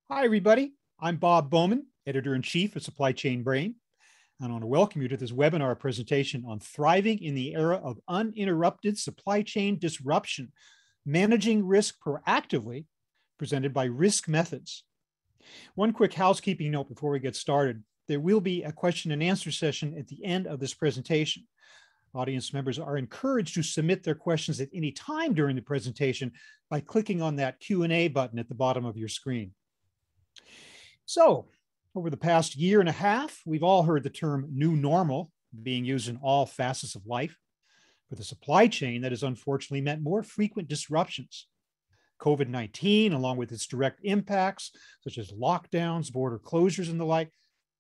Hi, everybody. I'm Bob Bowman, Editor-in-Chief of Supply Chain Brain. And I want to welcome you to this webinar presentation on thriving in the era of uninterrupted supply chain disruption, managing risk proactively, presented by Risk Methods. One quick housekeeping note before we get started. There will be a question and answer session at the end of this presentation. Audience members are encouraged to submit their questions at any time during the presentation by clicking on that Q&A button at the bottom of your screen. So, over the past year and a half, we've all heard the term new normal being used in all facets of life. For the supply chain, that has unfortunately meant more frequent disruptions. COVID-19, along with its direct impacts, such as lockdowns, border closures, and the like,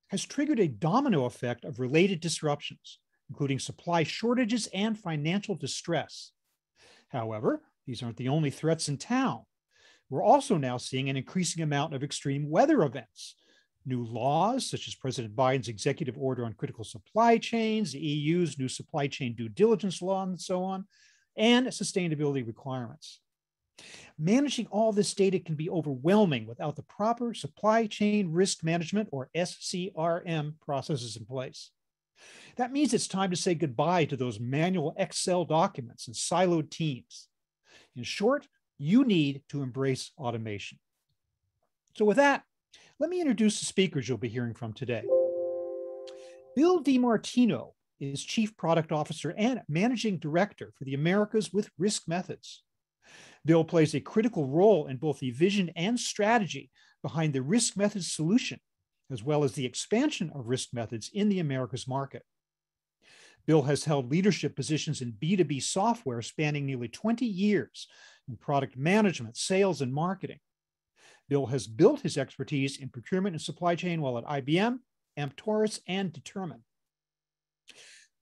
has triggered a domino effect of related disruptions, including supply shortages and financial distress. However, these aren't the only threats in town. We're also now seeing an increasing amount of extreme weather events, new laws, such as President Biden's executive order on critical supply chains, the EU's new supply chain due diligence law, and so on, and sustainability requirements. Managing all this data can be overwhelming without the proper supply chain risk management, or SCRM, processes in place. That means it's time to say goodbye to those manual Excel documents and siloed teams. In short, you need to embrace automation. So with that, let me introduce the speakers you'll be hearing from today. Bill DiMartino is Chief Product Officer and Managing Director for the Americas with Risk Methods. Bill plays a critical role in both the vision and strategy behind the Risk Methods solution, as well as the expansion of Risk Methods in the Americas market. Bill has held leadership positions in B2B software spanning nearly 20 years in product management, sales, and marketing. Bill has built his expertise in procurement and supply chain while at IBM, Taurus, and Determine.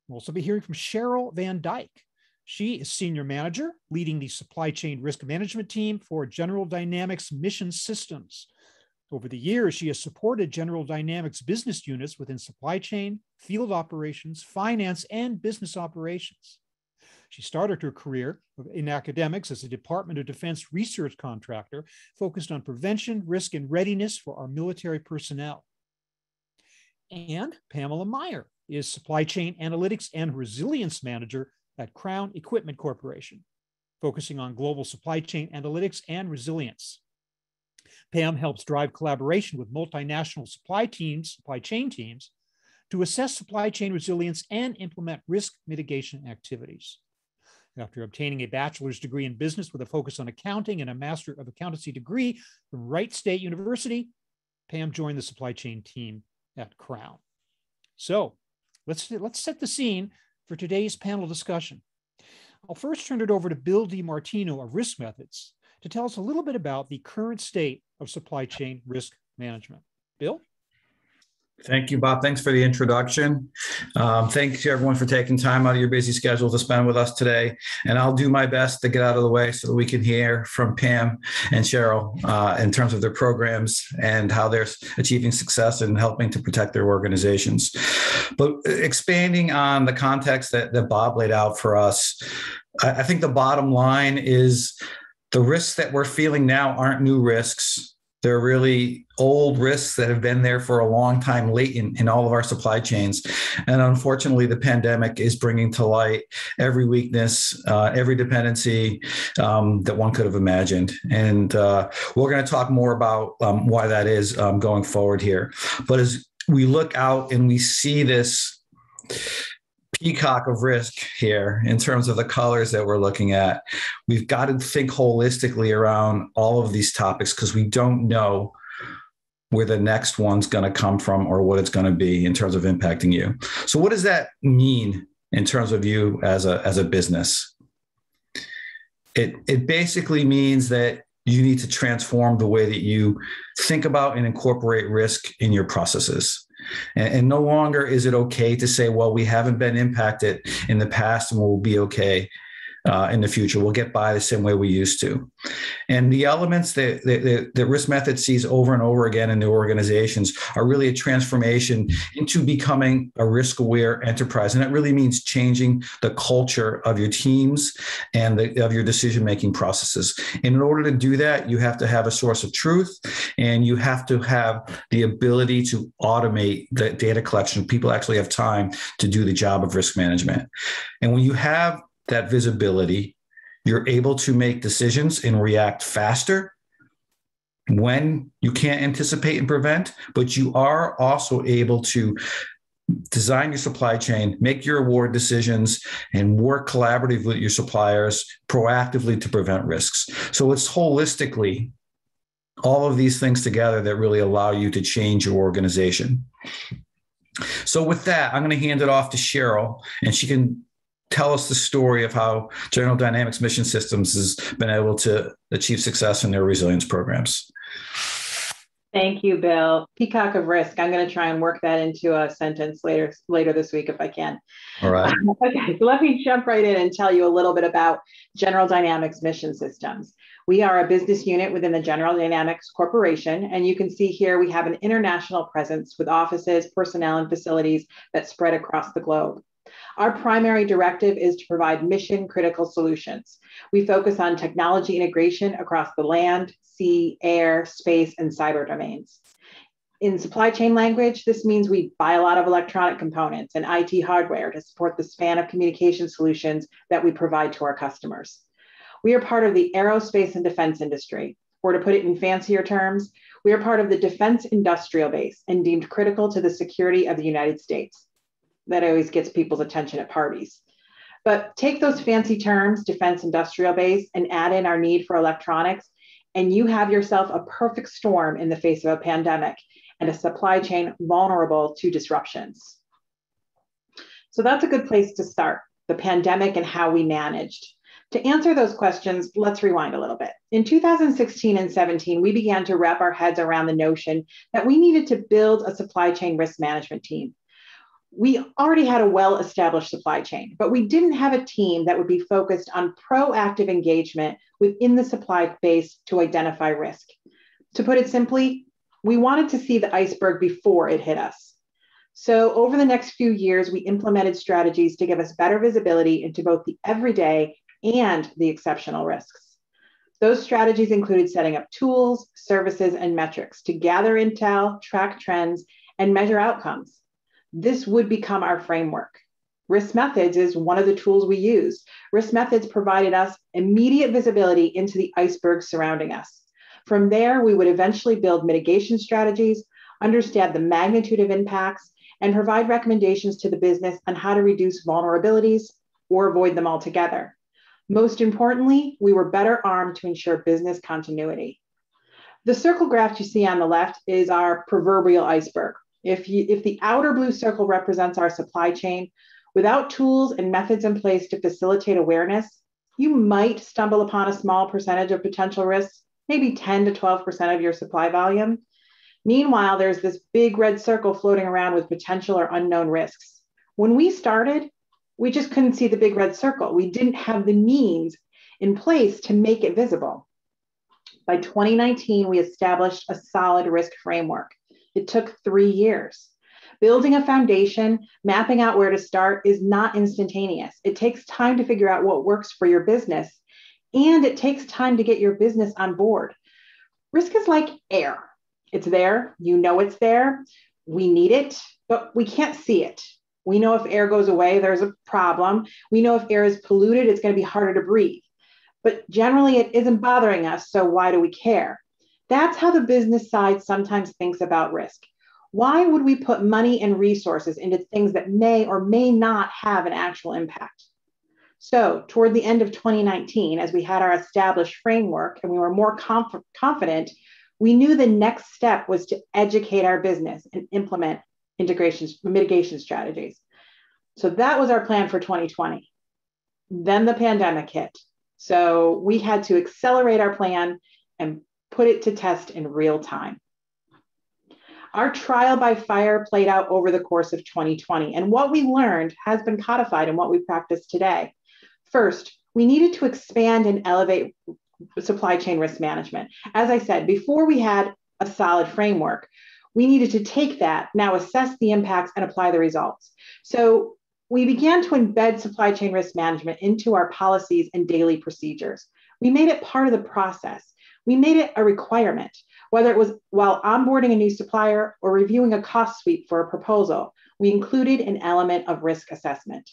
We'll also be hearing from Cheryl Van Dyke. She is Senior Manager, leading the Supply Chain Risk Management team for General Dynamics Mission Systems. Over the years, she has supported General Dynamics business units within supply chain, field operations, finance, and business operations. She started her career in academics as a Department of Defense research contractor focused on prevention, risk, and readiness for our military personnel. And Pamela Meyer is Supply Chain Analytics and Resilience Manager at Crown Equipment Corporation, focusing on global supply chain analytics and resilience. Pam helps drive collaboration with multinational supply chain teams to assess supply chain resilience and implement risk mitigation activities. After obtaining a bachelor's degree in business with a focus on accounting and a Master of Accountancy degree from Wright State University, Pam joined the supply chain team at Crown. So let's set the scene for today's panel discussion. I'll first turn it over to Bill DiMartino of Risk Methods to tell us a little bit about the current state of supply chain risk management. Bill? Thank you, Bob. Thanks for the introduction. Thanks to everyone for taking time out of your busy schedule to spend with us today. And I'll do my best to get out of the way so that we can hear from Pam and Cheryl in terms of their programs and how they're achieving success and helping to protect their organizations. But expanding on the context that Bob laid out for us, I think the bottom line is the risks that we're feeling now aren't new risks. They're really old risks that have been there for a long time, latent in all of our supply chains. And unfortunately, the pandemic is bringing to light every weakness, every dependency that one could have imagined. And we're going to talk more about why that is going forward here. But as we look out and we see this peacock of risk here in terms of the colors that we're looking at, we've got to think holistically around all of these topics because we don't know where the next one's going to come from or what it's going to be in terms of impacting you. So what does that mean in terms of you as a business? It basically means that you need to transform the way that you think about and incorporate risk in your processes. And no longer is it okay to say, well, we haven't been impacted in the past and we'll be okay. in the future. We'll get by the same way we used to. And the elements that risk method sees over and over again in the organizations are really a transformation into becoming a risk-aware enterprise. And that really means changing the culture of your teams and of your decision-making processes. And in order to do that, you have to have a source of truth, and you have to have the ability to automate the data collection. People actually have time to do the job of risk management. And when you have that visibility, you're able to make decisions and react faster when you can't anticipate and prevent, but you are also able to design your supply chain, make your award decisions, and work collaboratively with your suppliers proactively to prevent risks. So it's holistically all of these things together that really allow you to change your organization. So with that, I'm going to hand it off to Cheryl, and she can tell us the story of how General Dynamics Mission Systems has been able to achieve success in their resilience programs. Thank you, Bill. Peacock of risk. I'm going to try and work that into a sentence later this week if I can. All right. Okay, so let me jump right in and tell you a little bit about General Dynamics Mission Systems. We are a business unit within the General Dynamics Corporation, and you can see here we have an international presence with offices, personnel, and facilities that spread across the globe. Our primary directive is to provide mission-critical solutions. We focus on technology integration across the land, sea, air, space, and cyber domains. In supply chain language, this means we buy a lot of electronic components and IT hardware to support the span of communication solutions that we provide to our customers. We are part of the aerospace and defense industry, or to put it in fancier terms, we are part of the defense industrial base and deemed critical to the security of the United States. That always gets people's attention at parties. But take those fancy terms, defense industrial base, and add in our need for electronics, and you have yourself a perfect storm in the face of a pandemic and a supply chain vulnerable to disruptions. So that's a good place to start, the pandemic and how we managed. To answer those questions, let's rewind a little bit. In 2016 and 17, we began to wrap our heads around the notion that we needed to build a supply chain risk management team. We already had a well-established supply chain, but we didn't have a team that would be focused on proactive engagement within the supply base to identify risk. To put it simply, we wanted to see the iceberg before it hit us. So over the next few years, we implemented strategies to give us better visibility into both the everyday and the exceptional risks. Those strategies included setting up tools, services, and metrics to gather intel, track trends, and measure outcomes. This would become our framework. Risk Methods is one of the tools we used. Risk Methods provided us immediate visibility into the iceberg surrounding us. From there, we would eventually build mitigation strategies, understand the magnitude of impacts, and provide recommendations to the business on how to reduce vulnerabilities or avoid them altogether. Most importantly, we were better armed to ensure business continuity. The circle graph you see on the left is our proverbial iceberg. If the outer blue circle represents our supply chain, without tools and methods in place to facilitate awareness, you might stumble upon a small percentage of potential risks, maybe 10 to 12% of your supply volume. Meanwhile, there's this big red circle floating around with potential or unknown risks. When we started, we just couldn't see the big red circle. We didn't have the means in place to make it visible. By 2019, we established a solid risk framework. It took 3 years. Building a foundation, mapping out where to start is not instantaneous. It takes time to figure out what works for your business, and it takes time to get your business on board. Risk is like air. It's there, you know it's there, we need it, but we can't see it. We know if air goes away, there's a problem. We know if air is polluted, it's going to be harder to breathe. But generally, it isn't bothering us, so why do we care? That's how the business side sometimes thinks about risk. Why would we put money and resources into things that may or may not have an actual impact? So toward the end of 2019, as we had our established framework and we were more confident, we knew the next step was to educate our business and implement mitigation strategies. So that was our plan for 2020. Then the pandemic hit. So we had to accelerate our plan and put it to test in real time. Our trial by fire played out over the course of 2020, and what we learned has been codified in what we practice today. First, We needed to expand and elevate supply chain risk management. As I said, before we had a solid framework, we needed to take that, now assess the impacts and apply the results. So we began to embed supply chain risk management into our policies and daily procedures. We made it part of the process. We made it a requirement, whether it was while onboarding a new supplier or reviewing a cost sweep for a proposal. We included an element of risk assessment.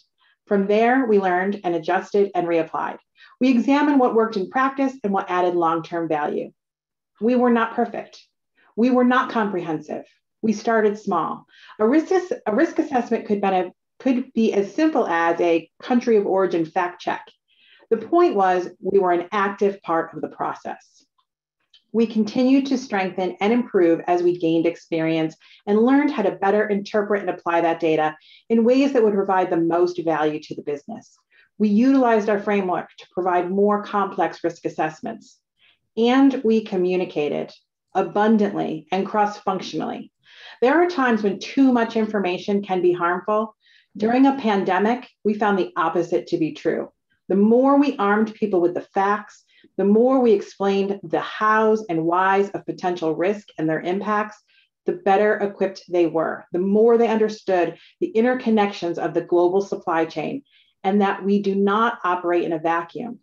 From there, we learned and adjusted and reapplied. We examined what worked in practice and what added long-term value. We were not perfect. We were not comprehensive. We started small. A risk assessment could be as simple as a country of origin fact check. The point was we were an active part of the process. We continued to strengthen and improve as we gained experience and learned how to better interpret and apply that data in ways that would provide the most value to the business. We utilized our framework to provide more complex risk assessments, and we communicated abundantly and cross-functionally. There are times when too much information can be harmful. During a pandemic, we found the opposite to be true. The more we armed people with the facts, the more we explained the hows and whys of potential risk and their impacts, the better equipped they were, the more they understood the interconnections of the global supply chain and that we do not operate in a vacuum.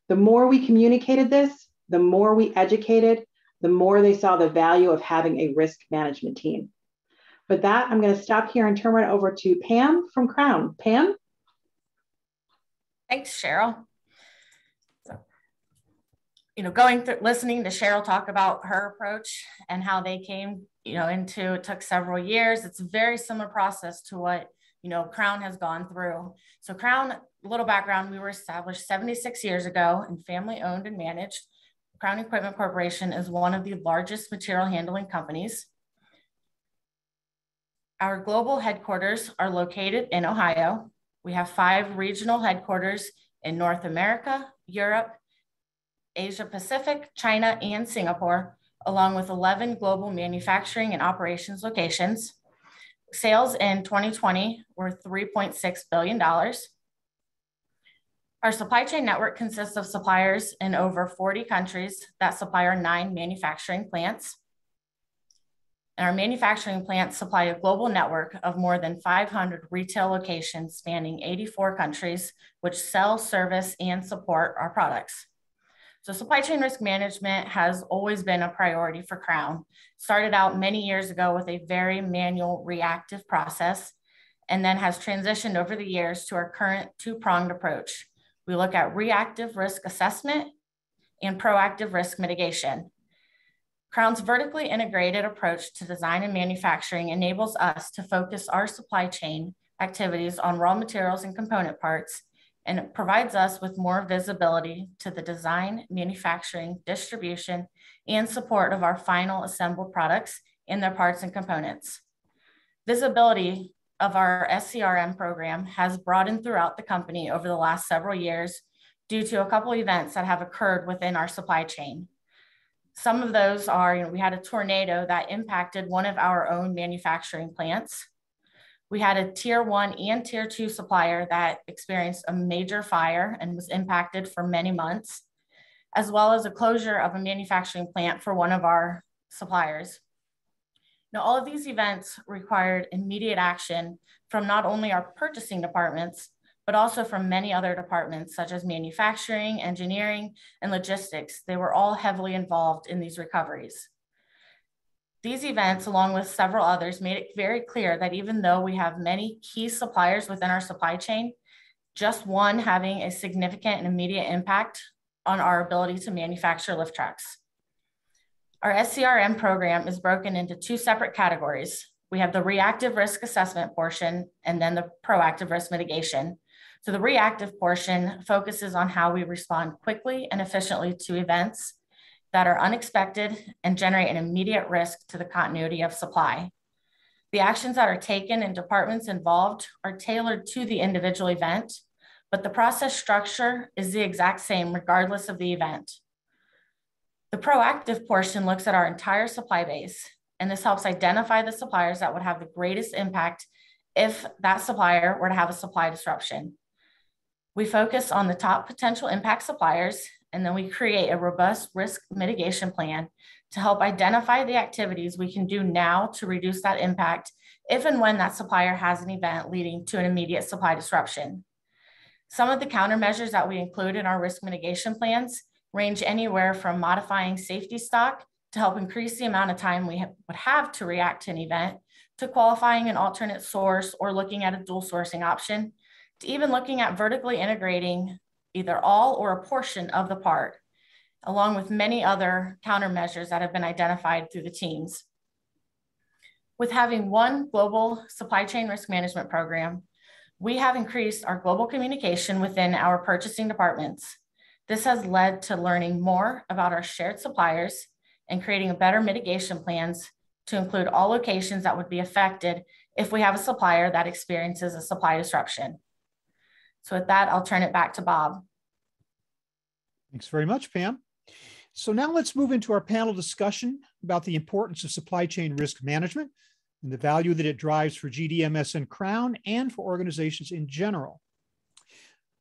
The more we communicated this, the more we educated, the more they saw the value of having a risk management team. With that, I'm going to stop here and turn it over to Pam from Crown. Pam? Thanks, Cheryl. So, listening to Cheryl talk about her approach and how they came, it took several years. It's a very similar process to what, Crown has gone through. So Crown, a little background, we were established 76 years ago and family owned and managed. Crown Equipment Corporation is one of the largest material handling companies. Our global headquarters are located in Ohio. We have 5 regional headquarters in North America, Europe, Asia Pacific, China, and Singapore, along with 11 global manufacturing and operations locations. Sales in 2020 were $3.6 billion. Our supply chain network consists of suppliers in over 40 countries that supply our 9 manufacturing plants. And our manufacturing plants supply a global network of more than 500 retail locations spanning 84 countries, which sell, service, and support our products. So supply chain risk management has always been a priority for Crown. Started out many years ago with a very manual, reactive process, and then has transitioned over the years to our current 2-pronged approach. We look at reactive risk assessment and proactive risk mitigation. Crown's vertically integrated approach to design and manufacturing enables us to focus our supply chain activities on raw materials and component parts, and it provides us with more visibility to the design, manufacturing, distribution, and support of our final assembled products and their parts and components. Visibility of our SCRM program has broadened throughout the company over the last several years due to a couple events that have occurred within our supply chain. Some of those are, we had a tornado that impacted one of our own manufacturing plants. We had a tier 1 and tier 2 supplier that experienced a major fire and was impacted for many months, as well as a closure of a manufacturing plant for one of our suppliers. Now, all of these events required immediate action from not only our purchasing departments, but also from many other departments such as manufacturing, engineering, and logistics. They were all heavily involved in these recoveries. These events, along with several others, made it very clear that even though we have many key suppliers within our supply chain, just one having a significant and immediate impact on our ability to manufacture lift trucks. Our SCRM program is broken into 2 separate categories. We have the reactive risk assessment portion and then the proactive risk mitigation. So the reactive portion focuses on how we respond quickly and efficiently to events that are unexpected and generate an immediate risk to the continuity of supply. The actions that are taken and departments involved are tailored to the individual event, but the process structure is the exact same regardless of the event. The proactive portion looks at our entire supply base, and this helps identify the suppliers that would have the greatest impact if that supplier were to have a supply disruption. We focus on the top potential impact suppliers, and then we create a robust risk mitigation plan to help identify the activities we can do now to reduce that impact if and when that supplier has an event leading to an immediate supply disruption. Some of the countermeasures that we include in our risk mitigation plans range anywhere from modifying safety stock to help increase the amount of time we would have to react to an event, to qualifying an alternate source or looking at a dual sourcing option, to even looking at vertically integrating either all or a portion of the part, along with many other countermeasures that have been identified through the teams. With having one global supply chain risk management program, we have increased our global communication within our purchasing departments. This has led to learning more about our shared suppliers and creating better mitigation plans to include all locations that would be affected if we have a supplier that experiences a supply disruption. So with that, I'll turn it back to Bob. Thanks very much, Pam. So now let's move into our panel discussion about the importance of supply chain risk management and the value that it drives for GDMS and Crown and for organizations in general.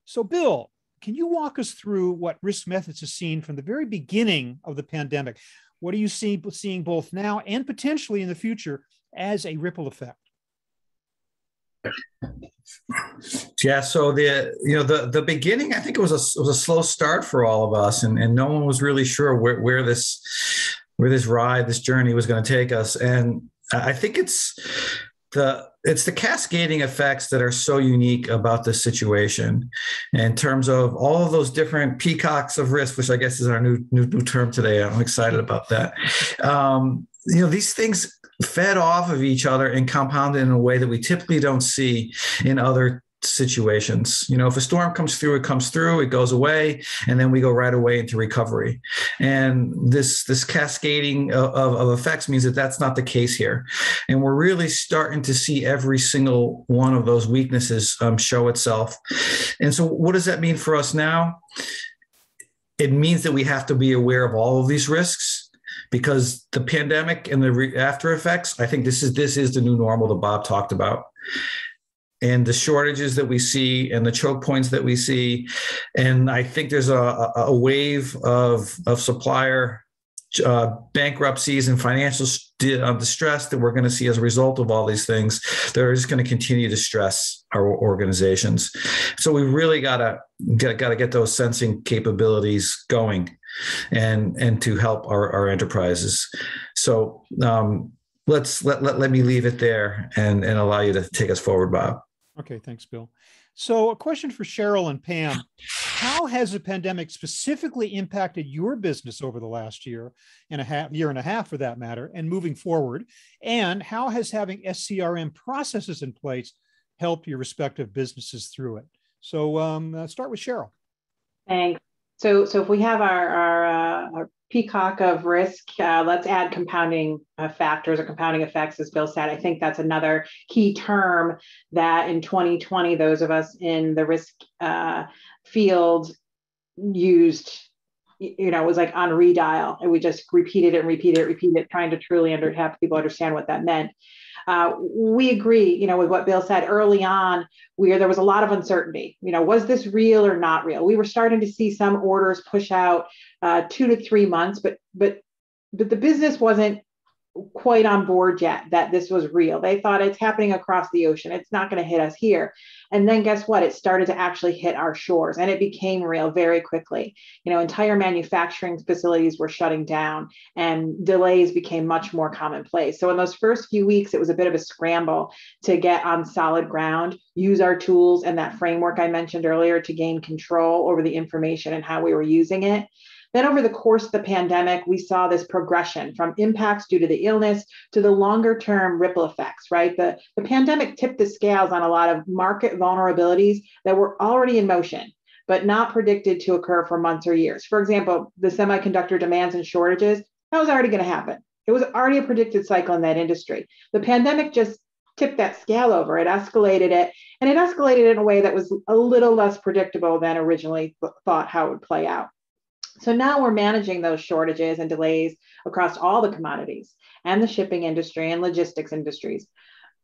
So Bill, can you walk us through what Risk Methods has seen from the very beginning of the pandemic? What are you seeing both now and potentially in the future as a ripple effect? Yeah, so the beginning, I think it was a slow start for all of us, and no one was really sure where this journey was going to take us. And I think it's the cascading effects that are so unique about this situation in terms of all of those different peacocks of risk, which I guess is our new term today. I'm excited about that. These things fed off of each other and compounded in a way that we typically don't see in other situations. If a storm comes through, it goes away, and then we go right away into recovery. And this cascading of effects means that that's not the case here. And we're really starting to see every single one of those weaknesses show itself. And so what does that mean for us now? It means that we have to be aware of all of these risks, because the pandemic and the after effects, I think this is the new normal that Bob talked about. And the shortages that we see and the choke points that we see. And I think there's a wave of supplier bankruptcies and financial distress that we're going to see as a result of all these things that are just going to continue to stress our organizations. So we really got to get those sensing capabilities going and to help our enterprises. So let me leave it there and allow you to take us forward, Bob. Okay, thanks, Bill. So a question for Cheryl and Pam. How has the pandemic specifically impacted your business over the last year and a half for that matter, and moving forward? And how has having SCRM processes in place helped your respective businesses through it? So start with Cheryl. Thanks. So if we have our peacock of risk, let's add compounding factors or compounding effects, as Bill said. I think that's another key term that in 2020, those of us in the risk field used, it was like on redial, and we just repeated it, trying to truly have people understand what that meant. We agree, with what Bill said early on, there was a lot of uncertainty. Was this real or not real? We were starting to see some orders push out 2 to 3 months, but the business wasn't quite on board yet that this was real. They thought it's happening across the ocean. It's not going to hit us here. And then guess what? It started to actually hit our shores, and it became real very quickly. Entire manufacturing facilities were shutting down, and delays became much more commonplace. So in those first few weeks, it was a bit of a scramble to get on solid ground, use our tools and that framework I mentioned earlier to gain control over the information and how we were using it. Then over the course of the pandemic, we saw this progression from impacts due to the illness to the longer term ripple effects, right? The pandemic tipped the scales on a lot of market vulnerabilities that were already in motion, but not predicted to occur for months or years. For example, the semiconductor demands and shortages, that was already going to happen. It was already a predicted cycle in that industry. The pandemic just tipped that scale over. It escalated it, and it escalated in a way that was a little less predictable than originally thought how it would play out. So now we're managing those shortages and delays across all the commodities and the shipping industry and logistics industries.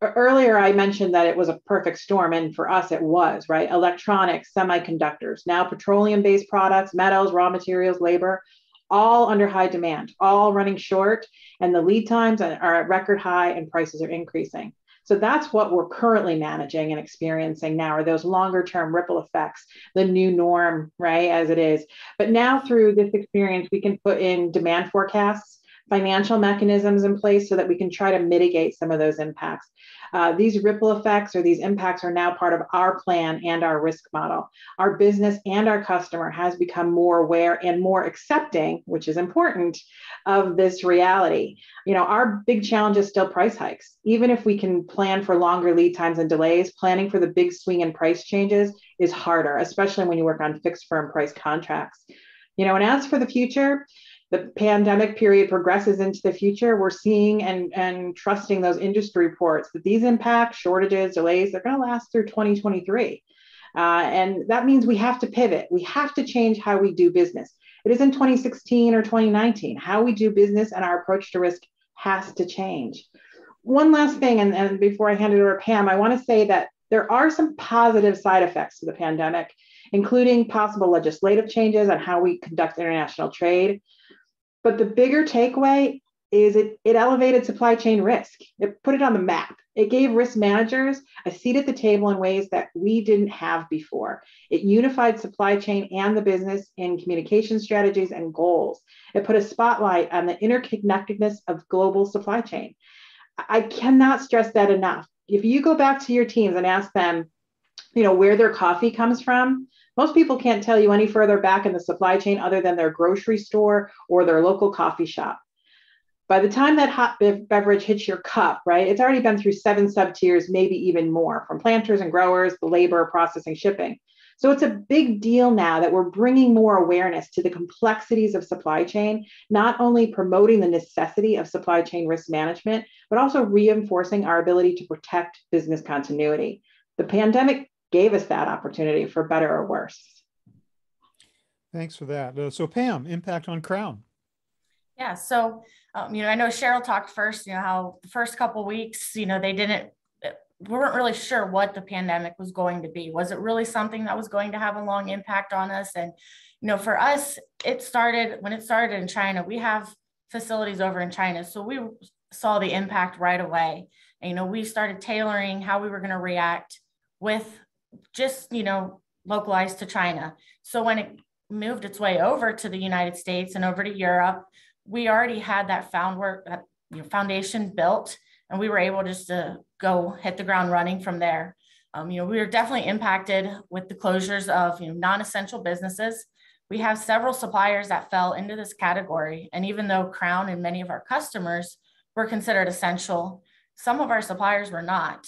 Earlier, I mentioned that it was a perfect storm, and for us, it was, right? Electronics, semiconductors, now petroleum-based products, metals, raw materials, labor, all under high demand, all running short, and the lead times are at record high and prices are increasing. So that's what we're currently managing and experiencing now, are those longer term ripple effects, the new norm, right, as it is. But now through this experience, we can put in demand forecasts, financial mechanisms in place so that we can try to mitigate some of those impacts. These ripple effects or these impacts are now part of our plan and our risk model. Our business and our customer has become more aware and more accepting, which is important, of this reality. You know, our big challenge is still price hikes. Even if we can plan for longer lead times and delays, planning for the big swing in price changes is harder, especially when you work on fixed firm price contracts. You know, and as for the future, the pandemic period progresses into the future, we're seeing and trusting those industry reports that these impacts, shortages, delays, they're going to last through 2023. And that means we have to pivot. We have to change how we do business. It isn't 2016 or 2019. How we do business and our approach to risk has to change. One last thing, and before I hand it over to Pam, I want to say that there are some positive side effects to the pandemic, including possible legislative changes on how we conduct international trade. But the bigger takeaway is it elevated supply chain risk. It put it on the map. It gave risk managers a seat at the table in ways that we didn't have before. It unified supply chain and the business in communication strategies and goals. It put a spotlight on the interconnectedness of global supply chain. I cannot stress that enough. If you go back to your teams and ask them, you know, where their coffee comes from, most people can't tell you any further back in the supply chain other than their grocery store or their local coffee shop. By the time that hot beverage hits your cup, right, it's already been through 7 sub-tiers, maybe even more, from planters and growers, the labor, processing, shipping. So it's a big deal now that we're bringing more awareness to the complexities of supply chain, not only promoting the necessity of supply chain risk management, but also reinforcing our ability to protect business continuity. The pandemic gave us that opportunity, for better or worse. Thanks for that. So Pam, impact on Crown. Yeah, so, you know, I know Cheryl talked first, you know, how the first couple of weeks, you know, we weren't really sure what the pandemic was going to be. Was it really something that was going to have a long impact on us? And, you know, for us, when it started in China, we have facilities over in China. So we saw the impact right away. And, you know, we started tailoring how we were going to react with just, you know, localized to China. So when it moved its way over to the United States and over to Europe, we already had that foundation built, and we were able just to go hit the ground running from there. You know, we were definitely impacted with the closures of, you know, non-essential businesses. We have several suppliers that fell into this category. And even though Crown and many of our customers were considered essential, some of our suppliers were not.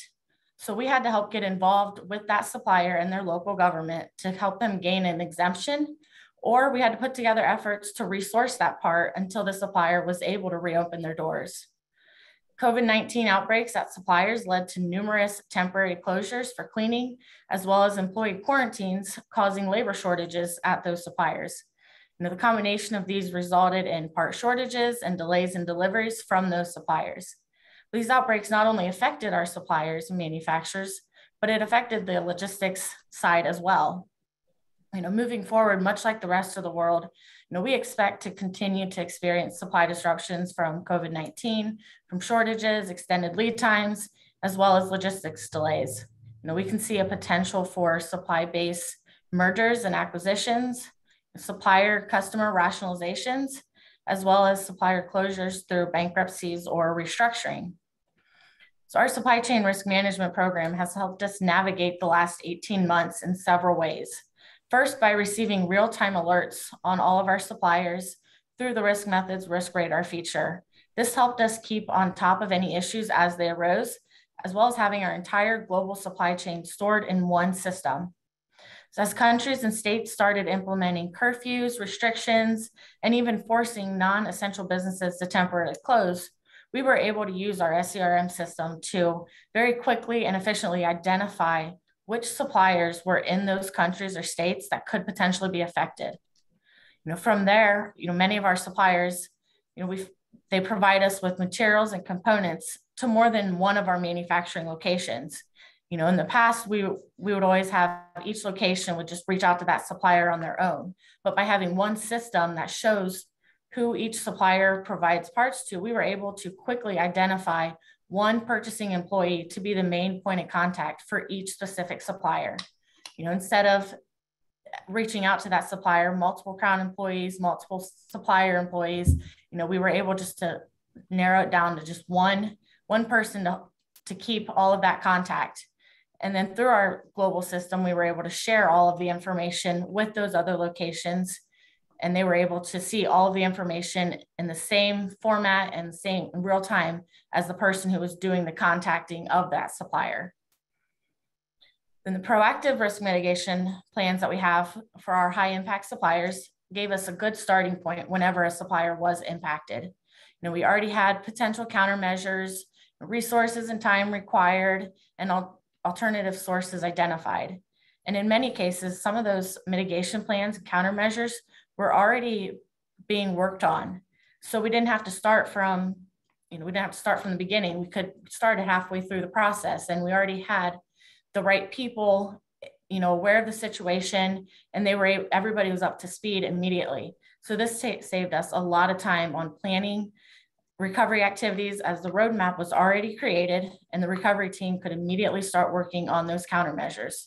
So we had to help get involved with that supplier and their local government to help them gain an exemption, or we had to put together efforts to resource that part until the supplier was able to reopen their doors. COVID-19 outbreaks at suppliers led to numerous temporary closures for cleaning, as well as employee quarantines, causing labor shortages at those suppliers. You know, the combination of these resulted in part shortages and delays in deliveries from those suppliers. These outbreaks not only affected our suppliers and manufacturers, but it affected the logistics side as well. You know, moving forward, much like the rest of the world, you know, we expect to continue to experience supply disruptions from COVID-19, from shortages, extended lead times, as well as logistics delays. You know, we can see a potential for supply base mergers and acquisitions, supplier customer rationalizations, as well as supplier closures through bankruptcies or restructuring. So our supply chain risk management program has helped us navigate the last 18 months in several ways. First, by receiving real-time alerts on all of our suppliers through the Risk Methods Risk Radar feature. This helped us keep on top of any issues as they arose, as well as having our entire global supply chain stored in one system. So as countries and states started implementing curfews, restrictions, and even forcing non-essential businesses to temporarily close, we were able to use our SCRM system to very quickly and efficiently identify which suppliers were in those countries or states that could potentially be affected. You know, from there, you know, many of our suppliers, you know, they provide us with materials and components to more than one of our manufacturing locations. In the past, we would always have each location would just reach out to that supplier on their own. But by having one system that shows who each supplier provides parts to, we were able to quickly identify one purchasing employee to be the main point of contact for each specific supplier. Instead of reaching out to that supplier, multiple Crown employees, multiple supplier employees, we were able just to narrow it down to just one person to keep all of that contact. And then through our global system, we were able to share all of the information with those other locations, and they were able to see all of the information in the same format and same in real time as the person who was doing the contacting of that supplier. Then the proactive risk mitigation plans that we have for our high impact suppliers gave us a good starting point whenever a supplier was impacted. We already had potential countermeasures, resources and time required, and alternative sources identified. And in many cases, some of those mitigation plans and countermeasures were already being worked on. So we didn't have to start from, the beginning. We could start halfway through the process, and we already had the right people, aware of the situation, and everybody was up to speed immediately. So this saved us a lot of time on planning recovery activities, as the roadmap was already created and the recovery team could immediately start working on those countermeasures.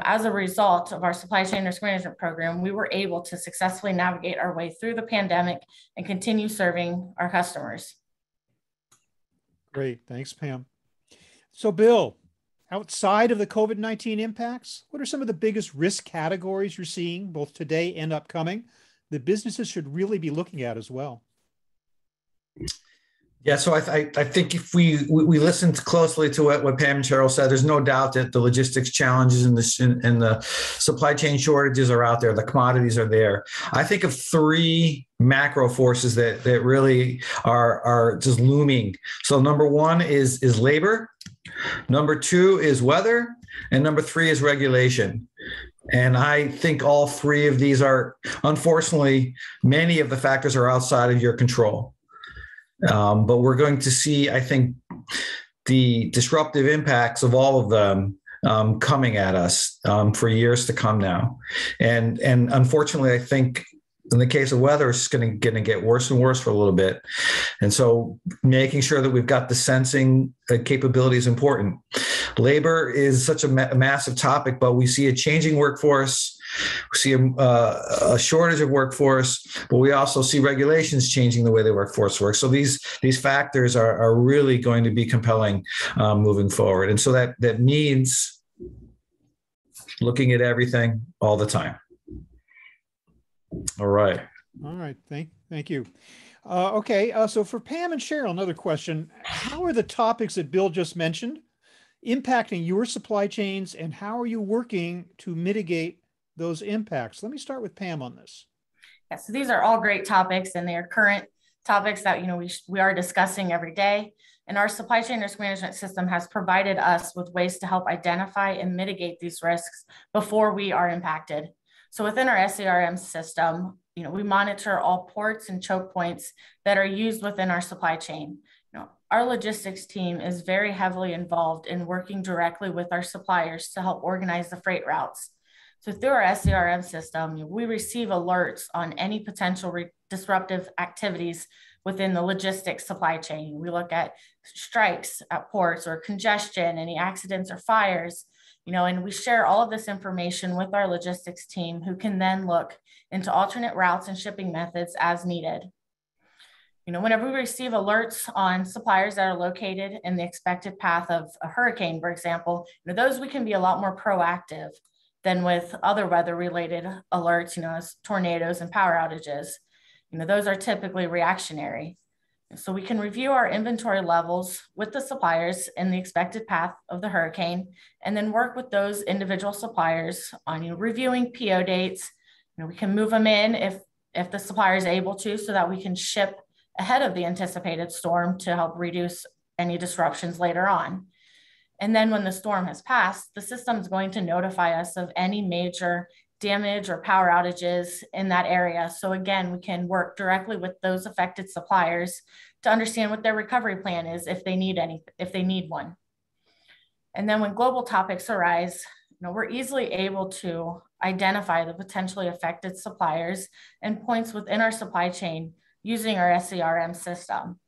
As a result of our supply chain risk management program, we were able to successfully navigate our way through the pandemic and continue serving our customers. Great, thanks, Pam. So Bill, outside of the COVID-19 impacts, what are some of the biggest risk categories you're seeing both today and upcoming that businesses should really be looking at as well? Yeah, so I think if we listened closely to what Pam and Cheryl said, there's no doubt that the logistics challenges and the supply chain shortages are out there. The commodities are there. I think of three macro forces that really are just looming. So number one is labor. Number two is weather. And number three is regulation. And I think all three of these are, unfortunately, many of the factors are outside of your control. But we're going to see, I think, the disruptive impacts of all of them coming at us for years to come now. And unfortunately, I think in the case of weather, it's going to get worse and worse for a little bit. And so making sure that we've got the sensing capability is important. Labor is such a massive topic, but we see a changing workforce. We see a shortage of workforce, but we also see regulations changing the way the workforce works. So these factors are really going to be compelling moving forward. And so that means looking at everything all the time. All right. All right. Thank you. Okay. So for Pam and Cheryl, another question. How are the topics that Bill just mentioned impacting your supply chains, and how are you working to mitigate those impacts? Let me start with Pam on this. Yeah, so these are all great topics, and they are current topics that we are discussing every day. And our supply chain risk management system has provided us with ways to help identify and mitigate these risks before we are impacted. So within our SCRM system, we monitor all ports and choke points that are used within our supply chain. Our logistics team is very heavily involved in working directly with our suppliers to help organize the freight routes. So through our SCRM system, we receive alerts on any potential disruptive activities within the logistics supply chain. We look at strikes at ports or congestion, any accidents or fires, and we share all of this information with our logistics team, who can then look into alternate routes and shipping methods as needed. Whenever we receive alerts on suppliers that are located in the expected path of a hurricane, for example, those we can be a lot more proactive than with other weather-related alerts, as tornadoes and power outages. Those are typically reactionary. So we can review our inventory levels with the suppliers in the expected path of the hurricane, and then work with those individual suppliers on reviewing PO dates. We can move them in if the supplier is able to, so that we can ship ahead of the anticipated storm to help reduce any disruptions later on. And then when the storm has passed, the system is going to notify us of any major damage or power outages in that area. So again, we can work directly with those affected suppliers to understand what their recovery plan is if they need one. And then when global topics arise, we're easily able to identify the potentially affected suppliers and points within our supply chain using our SCRM system.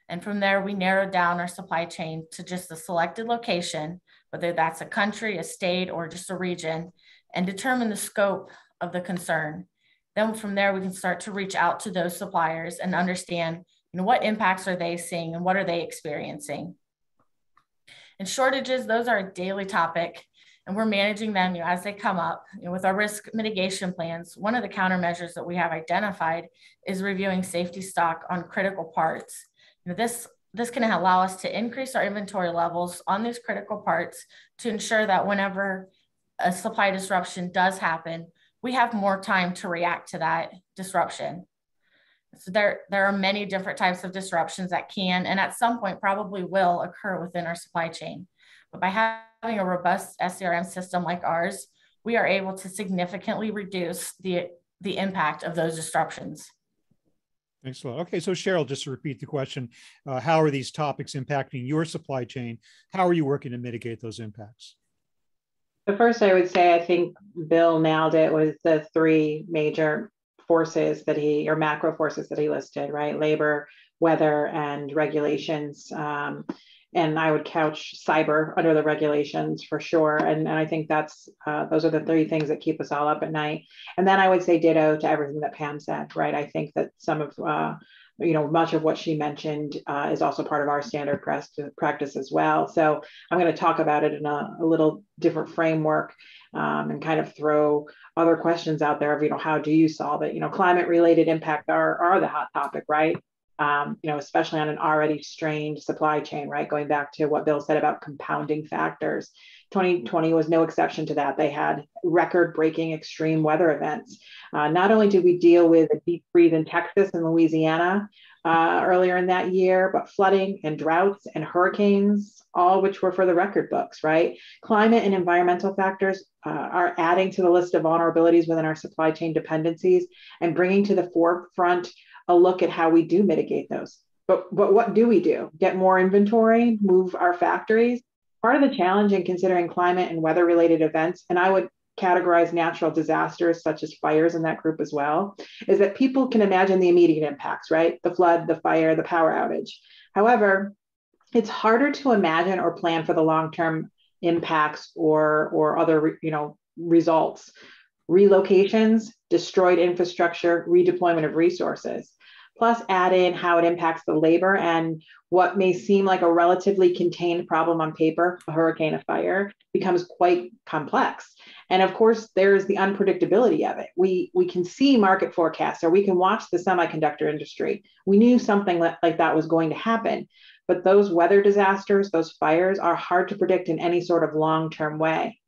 And from there, we narrow down our supply chain to just a selected location, whether that's a country, a state, or just a region, and determine the scope of the concern. Then from there, we can start to reach out to those suppliers and understand, what impacts are they seeing and what are they experiencing. And shortages, those are a daily topic, and we're managing them as they come up. With our risk mitigation plans, one of the countermeasures that we have identified is reviewing safety stock on critical parts. This can allow us to increase our inventory levels on these critical parts to ensure that whenever a supply disruption does happen, we have more time to react to that disruption. So there are many different types of disruptions that can, and at some point probably will, occur within our supply chain. But by having a robust SCRM system like ours, we are able to significantly reduce the impact of those disruptions. Excellent. Okay, so Cheryl, just to repeat the question, how are these topics impacting your supply chain? How are you working to mitigate those impacts? The first, I would say, I think Bill nailed it, was the three major forces or macro forces that he listed, right? Labor, weather, and regulations. And I would couch cyber under the regulations for sure. And I think those are the three things that keep us all up at night. And then I would say ditto to everything that Pam said, right? I think that some of, much of what she mentioned is also part of our standard practice as well. So I'm going to talk about it in a little different framework and kind of throw other questions out there of, how do you solve it? Climate related impact are the hot topic, right? Especially on an already strained supply chain, right? Going back to what Bill said about compounding factors. 2020 was no exception to that. They had record-breaking extreme weather events. Not only did we deal with a deep freeze in Texas and Louisiana earlier in that year, but flooding and droughts and hurricanes, all which were for the record books, right? Climate and environmental factors are adding to the list of vulnerabilities within our supply chain dependencies and bringing to the forefront a look at how we do mitigate those. But what do we do? Get more inventory, move our factories? Part of the challenge in considering climate and weather related events, and I would categorize natural disasters such as fires in that group as well, is that people can imagine the immediate impacts, right? The flood, the fire, the power outage. However, it's harder to imagine or plan for the long-term impacts or other, results. Relocations, destroyed infrastructure, redeployment of resources. Plus add in how it impacts the labor and what may seem like a relatively contained problem on paper, a hurricane, a fire, becomes quite complex. And of course, there's the unpredictability of it. We can see market forecasts, or we can watch the semiconductor industry. We knew something like that was going to happen, but those weather disasters, those fires are hard to predict in any sort of long-term way.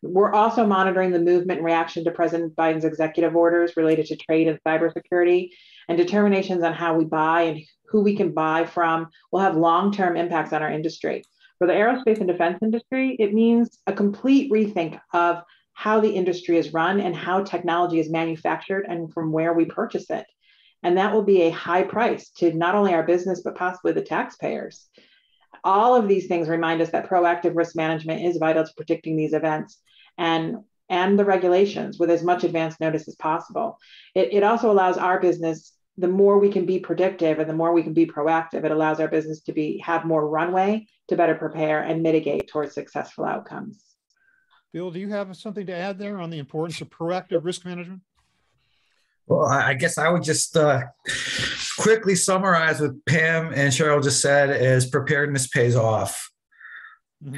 We're also monitoring the movement and reaction to President Biden's executive orders related to trade and cybersecurity, and determinations on how we buy and who we can buy from will have long-term impacts on our industry. For the aerospace and defense industry, it means a complete rethink of how the industry is run and how technology is manufactured and from where we purchase it. And that will be a high price to not only our business, but possibly the taxpayers. All of these things remind us that proactive risk management is vital to predicting these events and the regulations with as much advance notice as possible. It also allows our business, the more we can be predictive and the more we can be proactive, it allows our business to have more runway to better prepare and mitigate towards successful outcomes. Bill, do you have something to add there on the importance of proactive risk management? Well, I guess I would just quickly summarize what Pam and Cheryl just said is preparedness pays off.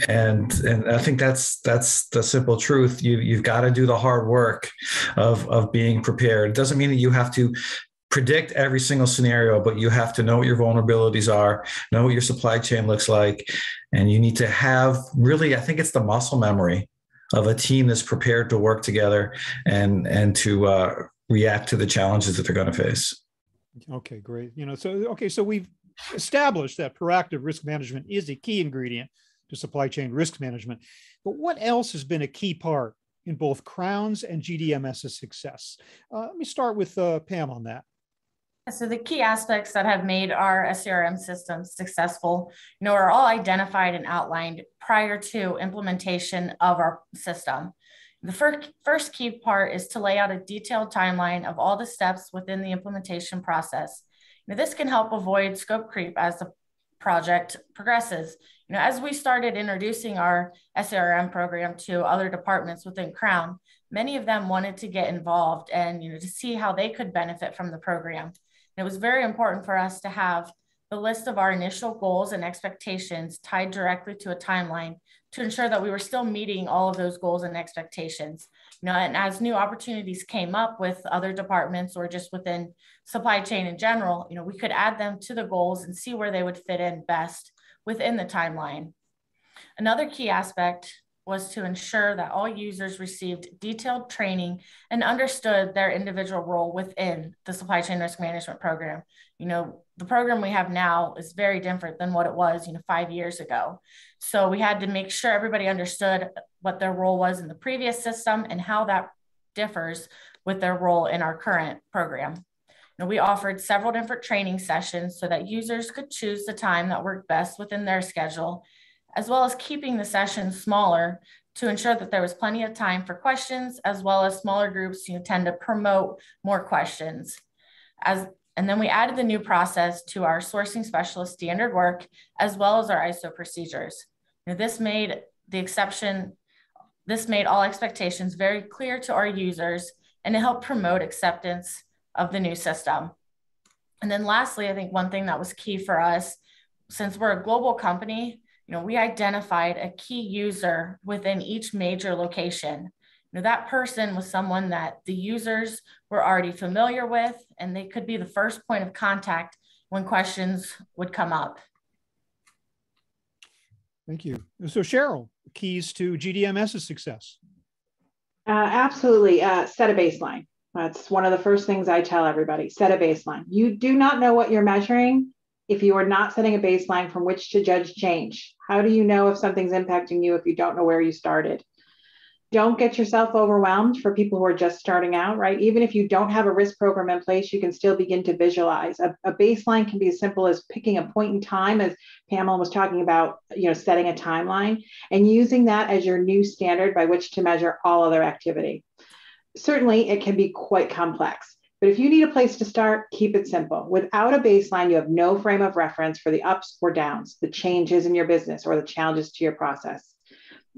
And I think that's the simple truth. You've got to do the hard work of being prepared. It doesn't mean that you have to predict every single scenario, but you have to know what your vulnerabilities are, know what your supply chain looks like, and you need to have really, I think it's the muscle memory of a team that's prepared to work together and to react to the challenges that they're going to face. Okay, great. So we've established that proactive risk management is a key ingredient to supply chain risk management. But what else has been a key part in both Crown's and GDMS's success? Let me start with Pam on that. So the key aspects that have made our SCRM system successful, are all identified and outlined prior to implementation of our system. The first key part is to lay out a detailed timeline of all the steps within the implementation process. This can help avoid scope creep as the project progresses. As we started introducing our SCRM program to other departments within Crown, many of them wanted to get involved and to see how they could benefit from the program. And it was very important for us to have the list of our initial goals and expectations tied directly to a timeline to ensure that we were still meeting all of those goals and expectations. And as new opportunities came up with other departments or just within supply chain in general, we could add them to the goals and see where they would fit in best within the timeline. Another key aspect was to ensure that all users received detailed training and understood their individual role within the supply chain risk management program. The program we have now is very different than what it was, 5 years ago. So we had to make sure everybody understood what their role was in the previous system and how that differs with their role in our current program. We offered several different training sessions so that users could choose the time that worked best within their schedule, as well as keeping the sessions smaller to ensure that there was plenty of time for questions, as well as smaller groups tend to promote more questions. And then we added the new process to our sourcing specialist standard work, as well as our ISO procedures. This made all expectations very clear to our users, and it helped promote acceptance of the new system. And then lastly, I think one thing that was key for us, since we're a global company, we identified a key user within each major location. That person was someone that the users were already familiar with, and they could be the first point of contact when questions would come up. Thank you. So Cheryl, keys to GDMS's success. Absolutely. Set a baseline. That's one of the first things I tell everybody. Set a baseline. You do not know what you're measuring if you are not setting a baseline from which to judge change. How do you know if something's impacting you if you don't know where you started? Don't get yourself overwhelmed for people who are just starting out, right? Even if you don't have a risk program in place, you can still begin to visualize. A baseline can be as simple as picking a point in time, as Pamela was talking about, setting a timeline and using that as your new standard by which to measure all other activity. Certainly, it can be quite complex, but if you need a place to start, keep it simple. Without a baseline, you have no frame of reference for the ups or downs, the changes in your business or the challenges to your process.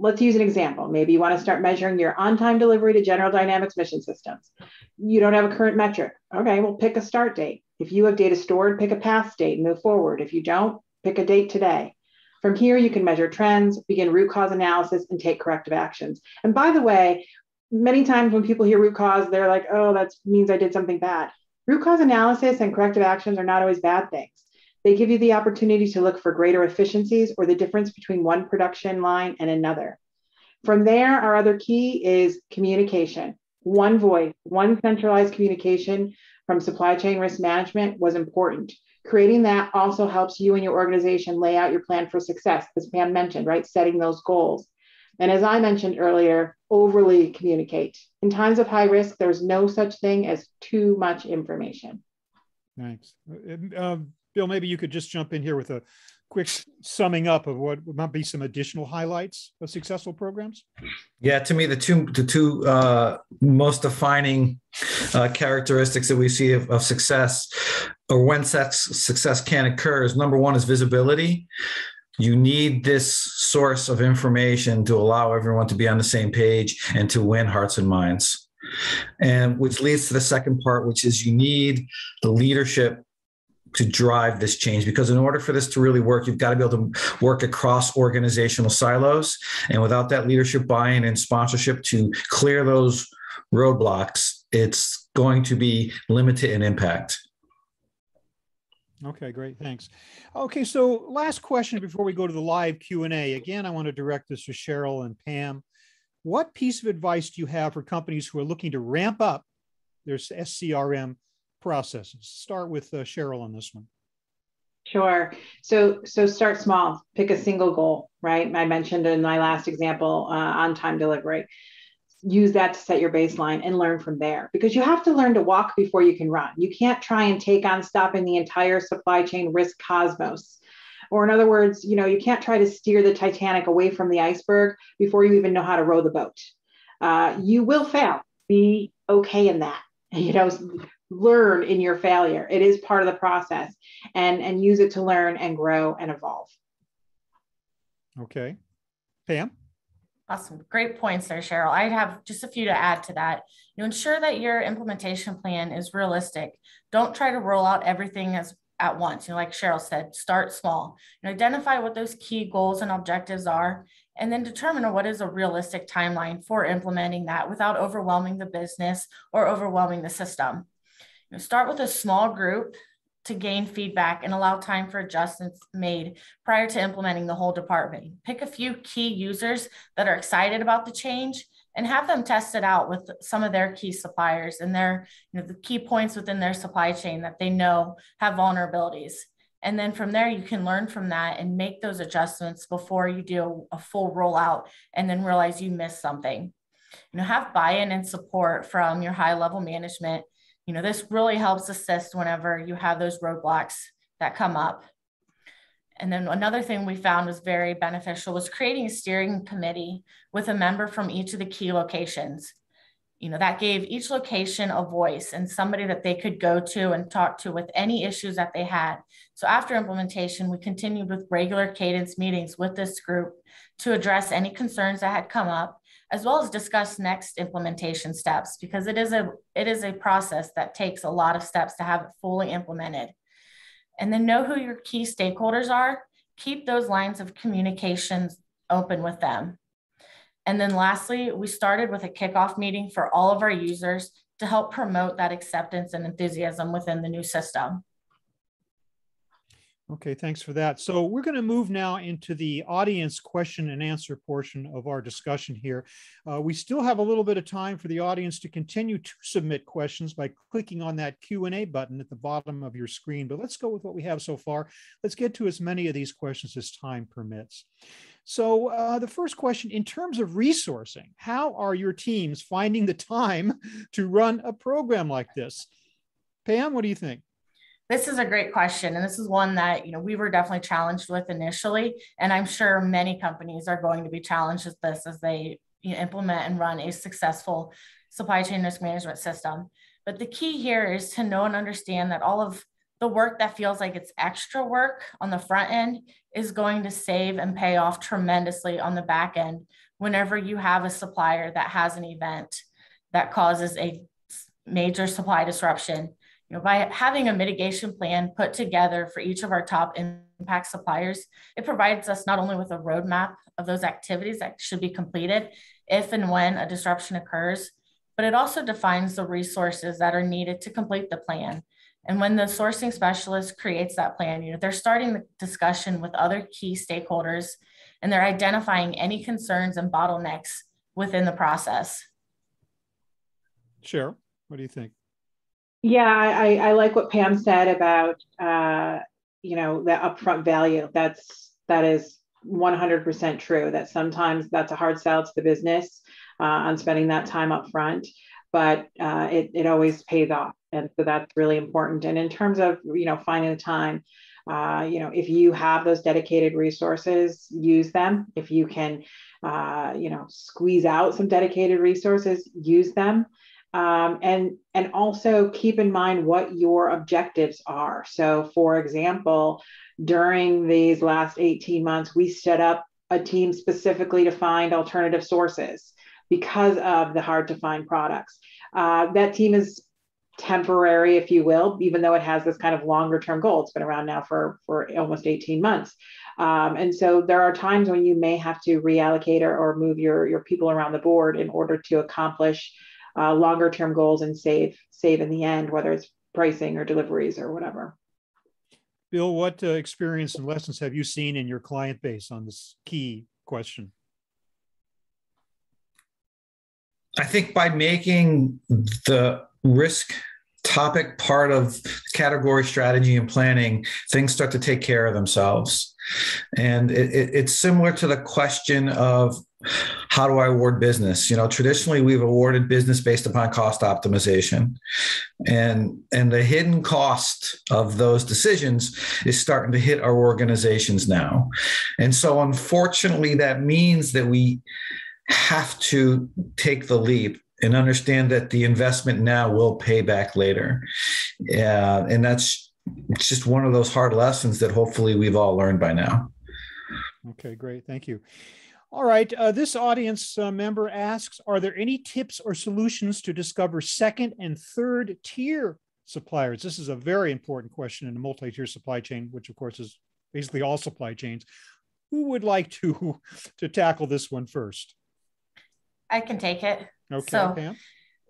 Let's use an example. Maybe you want to start measuring your on-time delivery to General Dynamics mission systems. You don't have a current metric. Okay, well, pick a start date. If you have data stored, pick a past date and move forward. If you don't, pick a date today. From here, you can measure trends, begin root cause analysis, and take corrective actions. And by the way, many times when people hear root cause, they're like, oh, that means I did something bad. Root cause analysis and corrective actions are not always bad things. They give you the opportunity to look for greater efficiencies or the difference between one production line and another. From there, our other key is communication. One voice, one centralized communication from supply chain risk management was important. Creating that also helps you and your organization lay out your plan for success, as Pam mentioned, right? Setting those goals. And as I mentioned earlier, overly communicate. In times of high risk, there's no such thing as too much information. Thanks. Bill, maybe you could just jump in here with a quick summing up of what might be some additional highlights of successful programs. Yeah, to me, the two most defining characteristics that we see of success, or when success can occur, is number one is visibility. You need this source of information to allow everyone to be on the same page and to win hearts and minds. And which leads to the second part, which is you need the leadership to drive this change, because in order for this to really work, you've got to be able to work across organizational silos. And without that leadership buy-in and sponsorship to clear those roadblocks, it's going to be limited in impact. Okay, great. Thanks. Okay, so last question before we go to the live Q&A. Again, I want to direct this to Cheryl and Pam. What piece of advice do you have for companies who are looking to ramp up their SCRM processes? Start with Cheryl on this one. Sure. So start small. Pick a single goal, right? I mentioned in my last example, on-time delivery. use that to set your baseline and learn from there, because you have to learn to walk before you can run. You can't try and take on stopping the entire supply chain risk cosmos. Or in other words, you can't try to steer the Titanic away from the iceberg before you even know how to row the boat. You will fail. Be okay in that. Learn in your failure. It is part of the process, and use it to learn and grow and evolve. Okay. Pam? Awesome. Great points there, Cheryl. I have just a few to add to that. Ensure that your implementation plan is realistic. Don't try to roll out everything at once. Like Cheryl said, start small. Identify what those key goals and objectives are, and then determine what is a realistic timeline for implementing that without overwhelming the business or overwhelming the system. Start with a small group to gain feedback and allow time for adjustments made prior to implementing the whole department. Pick a few key users that are excited about the change and have them test it out with some of their key suppliers and their, the key points within their supply chain that they know have vulnerabilities. And then from there, you can learn from that and make those adjustments before you do a full rollout and then realize you missed something. Have buy-in and support from your high-level management. This really helps assist whenever you have those roadblocks that come up. And then another thing we found was very beneficial was creating a steering committee with a member from each of the key locations. That gave each location a voice and somebody that they could go to and talk to with any issues that they had. So after implementation, we continued with regular cadence meetings with this group to address any concerns that had come up, as well as discuss next implementation steps, because it is a process that takes a lot of steps to have it fully implemented. And then know who your key stakeholders are. Keep those lines of communications open with them. And then lastly, we started with a kickoff meeting for all of our users to help promote that acceptance and enthusiasm within the new system. Okay, thanks for that. So we're going to move now into the audience question and answer portion of our discussion here. We still have a little bit of time for the audience to continue to submit questions by clicking on that Q&A button at the bottom of your screen, but let's go with what we have so far. Let's get to as many of these questions as time permits. So the first question, in terms of resourcing, how are your teams finding the time to run a program like this? Pam, what do you think? This is a great question. And this is one that, we were definitely challenged with initially. And I'm sure many companies are going to be challenged with this as they implement and run a successful supply chain risk management system. But the key here is to know and understand that all of the work that feels like it's extra work on the front end is going to save and pay off tremendously on the back end whenever you have a supplier that has an event that causes a major supply disruption. By having a mitigation plan put together for each of our top impact suppliers, it provides us not only with a roadmap of those activities that should be completed if and when a disruption occurs, but it also defines the resources that are needed to complete the plan. And when the sourcing specialist creates that plan, they're starting the discussion with other key stakeholders, and they're identifying any concerns and bottlenecks within the process. Cheryl, what do you think? Yeah, I like what Pam said about, the upfront value. That is 100% true, that sometimes that's a hard sell to the business on spending that time up front, but it always pays off. And so that's really important. And in terms of, finding the time, if you have those dedicated resources, use them. If you can, squeeze out some dedicated resources, use them. And also keep in mind what your objectives are. So for example, during these last 18 months, we set up a team specifically to find alternative sources because of the hard to find products. That team is temporary, if you will, even though it has this kind of longer term goal. It's been around now for almost 18 months. And so there are times when you may have to reallocate or move your people around the board in order to accomplish longer term goals and save in the end, whether it's pricing or deliveries or whatever. Bill, what experience and lessons have you seen in your client base on this key question? I think by making the risk topic part of category strategy and planning, things start to take care of themselves. And it's similar to the question of How do I award business? Traditionally we've awarded business based upon cost optimization, and the hidden cost of those decisions is starting to hit our organizations now. And so unfortunately, that means that we have to take the leap and understand that the investment now will pay back later. And that's just one of those hard lessons that hopefully we've all learned by now. Okay, great. Thank you. All right. This audience member asks, are there any tips or solutions to discover second and third tier suppliers? This is a very important question in a multi-tier supply chain, which of course is basically all supply chains. Who would like to tackle this one first? I can take it. Okay, Pam.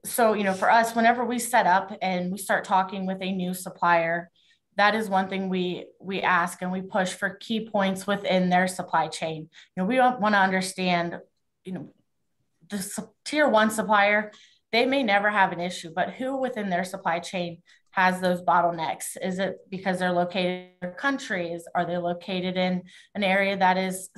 So, for us, whenever we set up and we start talking with a new supplier, that is one thing we ask and we push for key points within their supply chain. We don't want to understand, the tier one supplier, they may never have an issue, but who within their supply chain has those bottlenecks? Is it because they're located in their countries? Are they located in an area that is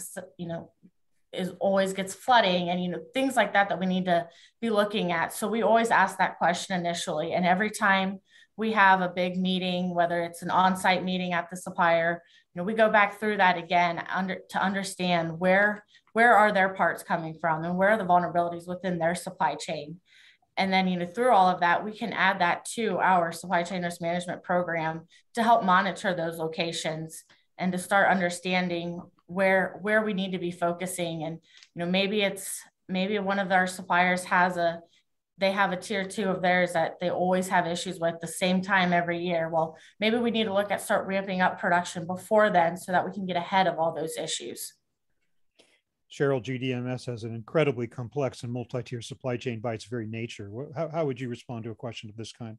always gets flooding and, things like that we need to be looking at. So we always ask that question initially. And every time we have a big meeting, whether it's an on-site meeting at the supplier, we go back through that again to understand where are their parts coming from and where are the vulnerabilities within their supply chain. And then, through all of that, we can add that to our supply chain risk management program to help monitor those locations and to start understanding where we need to be focusing. And, maybe one of our suppliers they have a tier two of theirs that they always have issues with the same time every year. Well, maybe we need to start ramping up production before then so that we can get ahead of all those issues. Cheryl, GDMS has an incredibly complex and multi-tier supply chain by its very nature. How would you respond to a question of this kind?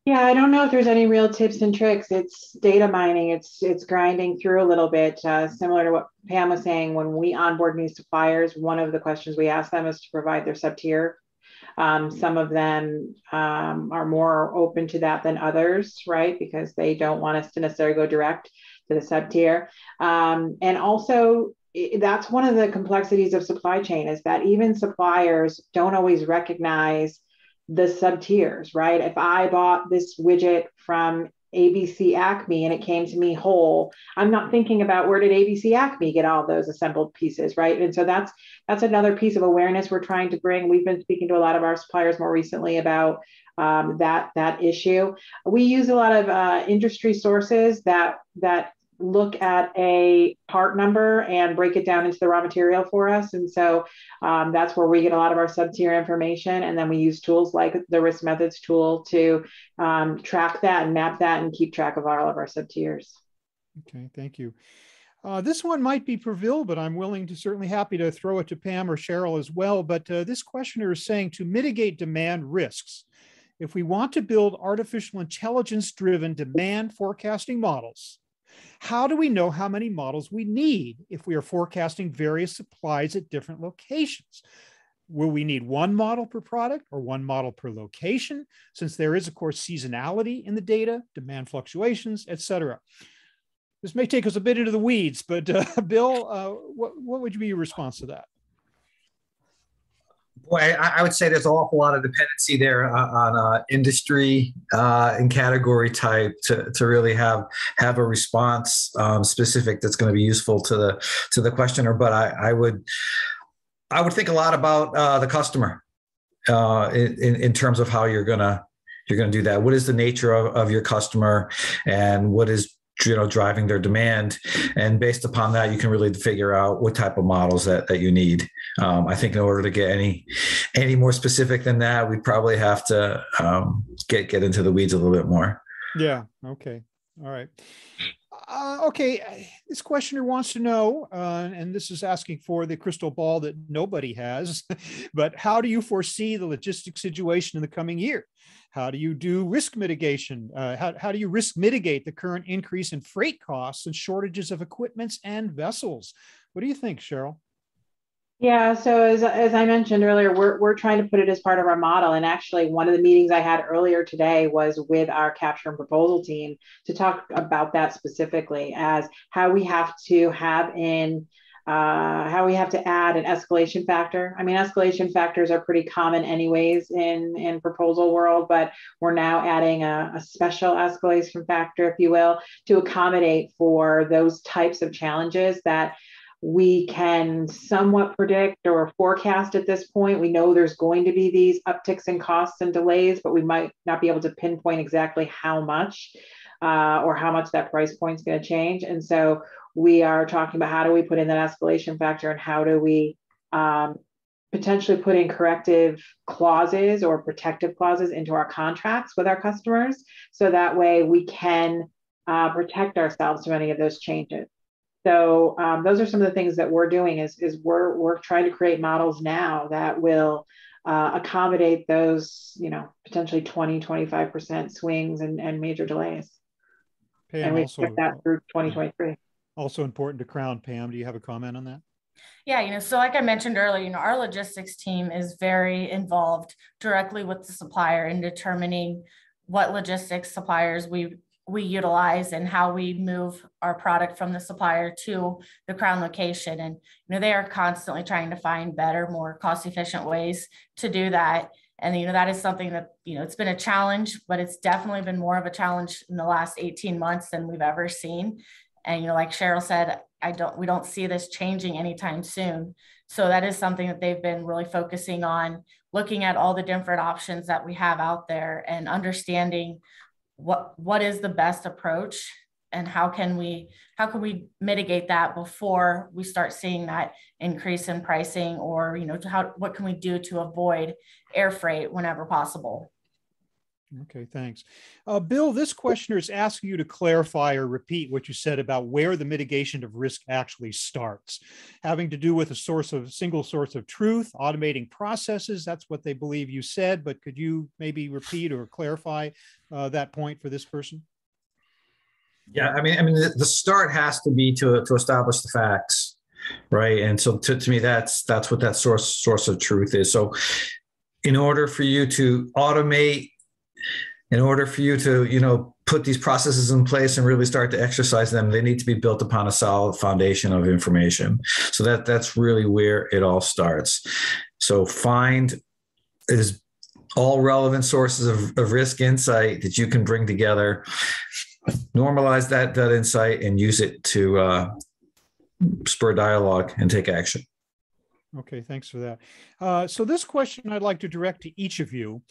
Yeah, I don't know if there's any real tips and tricks. It's data mining. It's grinding through a little bit, similar to what Pam was saying. When we onboard new suppliers, one of the questions we ask them is to provide their sub-tier. Some of them are more open to that than others, right? Because they don't want us to necessarily go direct to the sub-tier. And also, that's one of the complexities of supply chain, is that even suppliers don't always recognize the sub-tiers, right? If I bought this widget from ABC Acme and it came to me whole, I'm not thinking about where did ABC Acme get all those assembled pieces, right? And so that's another piece of awareness we're trying to bring. We've been speaking to a lot of our suppliers more recently about that issue. We use a lot of industry sources that look at a part number and break it down into the raw material for us. And so that's where we get a lot of our sub-tier information. And then we use tools like the risk methods tool to track that and map that and keep track of all of our sub-tiers. Okay, thank you. This one might be for Bill, but I'm certainly happy to throw it to Pam or Cheryl as well. But this questioner is saying, to mitigate demand risks, if we want to build artificial intelligence-driven demand forecasting models, how do we know how many models we need if we are forecasting various supplies at different locations? Will we need one model per product or one model per location, since there is, of course, seasonality in the data, demand fluctuations, et cetera? This may take us a bit into the weeds, but Bill, what would be your response to that? Boy, I would say there's an awful lot of dependency there on industry and category type to really have a response specific that's going to be useful to the questioner. But I would think a lot about the customer in terms of how you're gonna do that. What is the nature of your customer, and what is driving their demand, and based upon that, you can really figure out what type of models that you need. I think in order to get any more specific than that, we'd probably have to get into the weeds a little bit more. Yeah. Okay. All right. Okay. This questioner wants to know, and this is asking for the crystal ball that nobody has, but how do you foresee the logistics situation in the coming year? How do you do risk mitigation? How do you risk mitigate the current increase in freight costs and shortages of equipments and vessels? What do you think, Cheryl? Yeah, so as I mentioned earlier, we're trying to put it as part of our model. And actually, one of the meetings I had earlier today was with our capture and proposal team to talk about that specifically, as how we have to have in how we have to add an escalation factor. I mean, escalation factors are pretty common anyways in proposal world, but we're now adding a special escalation factor, if you will, to accommodate for those types of challenges that we can somewhat predict or forecast at this point. We know there's going to be these upticks in costs and delays, but we might not be able to pinpoint exactly how much or how much that price point is going to change. And so we are talking about how do we put in that escalation factor and how do we potentially put in corrective clauses or protective clauses into our contracts with our customers. So that way we can protect ourselves from any of those changes. So those are some of the things that we're doing is we're trying to create models now that will accommodate those, potentially 20-25% swings and major delays. Pam, and we expect that through 2023. Also important to Crown. Pam, do you have a comment on that? Yeah, so like I mentioned earlier, our logistics team is very involved directly with the supplier in determining what logistics suppliers we utilize and how we move our product from the supplier to the Crown location. And, they are constantly trying to find better, more cost-efficient ways to do that. And, that is something that, it's been a challenge, but it's definitely been more of a challenge in the last 18 months than we've ever seen. And, like Cheryl said, we don't see this changing anytime soon. So that is something that they've been really focusing on, looking at all the different options that we have out there and understanding what is the best approach and how can we mitigate that before we start seeing that increase in pricing, or what can we do to avoid air freight whenever possible. Okay, thanks. Bill, this questioner is asking you to clarify or repeat what you said about where the mitigation of risk actually starts, having to do with a single source of truth, automating processes. That's what they believe you said, but could you maybe repeat or clarify that point for this person? Yeah, I mean, the start has to be to establish the facts, right? And so to me, that's what that source of truth is. So in order for you to automate, in order for you to, put these processes in place and really start to exercise them, they need to be built upon a solid foundation of information. So that's really where it all starts. So find is all relevant sources of risk insight that you can bring together, normalize that insight and use it to spur dialogue and take action. Okay, thanks for that. So this question I'd like to direct to each of you.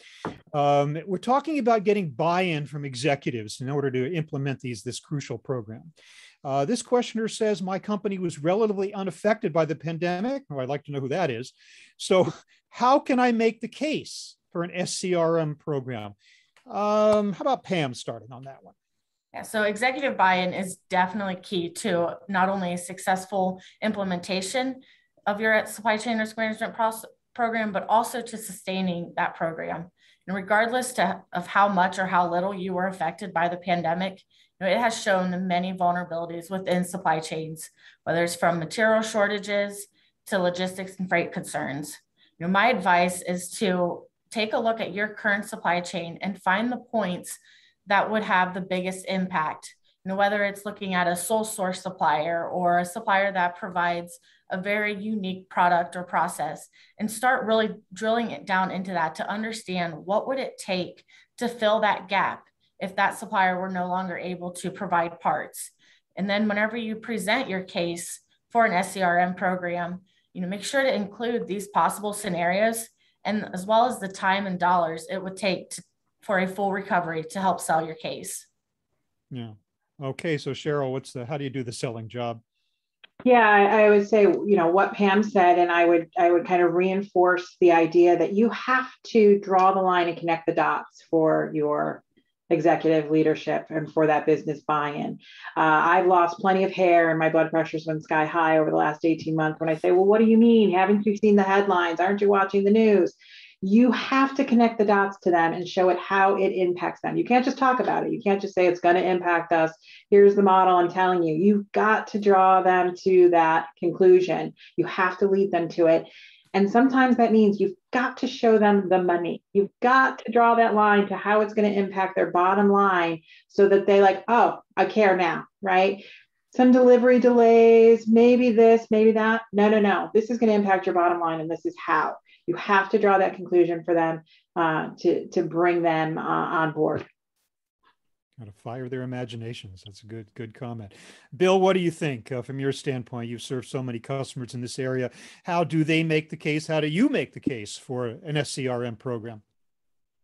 We're talking about getting buy-in from executives in order to implement this crucial program. This questioner says, my company was relatively unaffected by the pandemic. I'd like to know who that is. So how can I make the case for an SCRM program? How about Pam starting on that one? Yeah, so executive buy-in is definitely key to not only a successful implementation of your supply chain risk management program, but also to sustaining that program. And regardless of how much or how little you were affected by the pandemic, it has shown the many vulnerabilities within supply chains, whether it's from material shortages to logistics and freight concerns. My advice is to take a look at your current supply chain and find the points that would have the biggest impact. Whether it's looking at a sole source supplier or a supplier that provides a very unique product or process, and start really drilling it down into that to understand what would it take to fill that gap if that supplier were no longer able to provide parts. And then whenever you present your case for an SCRM program, make sure to include these possible scenarios, and as well as the time and dollars it would take for a full recovery to help sell your case. Yeah. Okay. So Cheryl, how do you do the selling job? Yeah, I would say, what Pam said, and I would kind of reinforce the idea that you have to draw the line and connect the dots for your executive leadership and for that business buy-in. I've lost plenty of hair and my blood pressure's been sky high over the last 18 months when I say, well, what do you mean? Haven't you seen the headlines? Aren't you watching the news? You have to connect the dots to them and show it how it impacts them. You can't just talk about it. You can't just say it's going to impact us. Here's the model I'm telling you. You've got to draw them to that conclusion. You have to lead them to it. And sometimes that means you've got to show them the money. You've got to draw that line to how it's going to impact their bottom line so that they oh, I care now, right? some delivery delays, maybe this, maybe that. No, no, no. This is going to impact your bottom line, and this is how. You have to draw that conclusion for them to bring them on board. Got to fire their imaginations. That's a good comment. Bill, what do you think from your standpoint? You've served so many customers in this area. How do they make the case? How do you make the case for an SCRM program?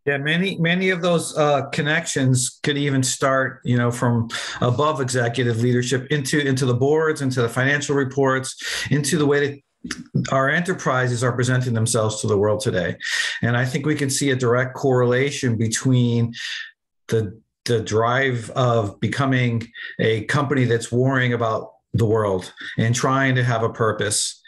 Yeah, many of those connections could even start, from above executive leadership into the boards, into the financial reports, into the way that our enterprises are presenting themselves to the world today. And I think we can see a direct correlation between the drive of becoming a company that's worrying about the world and trying to have a purpose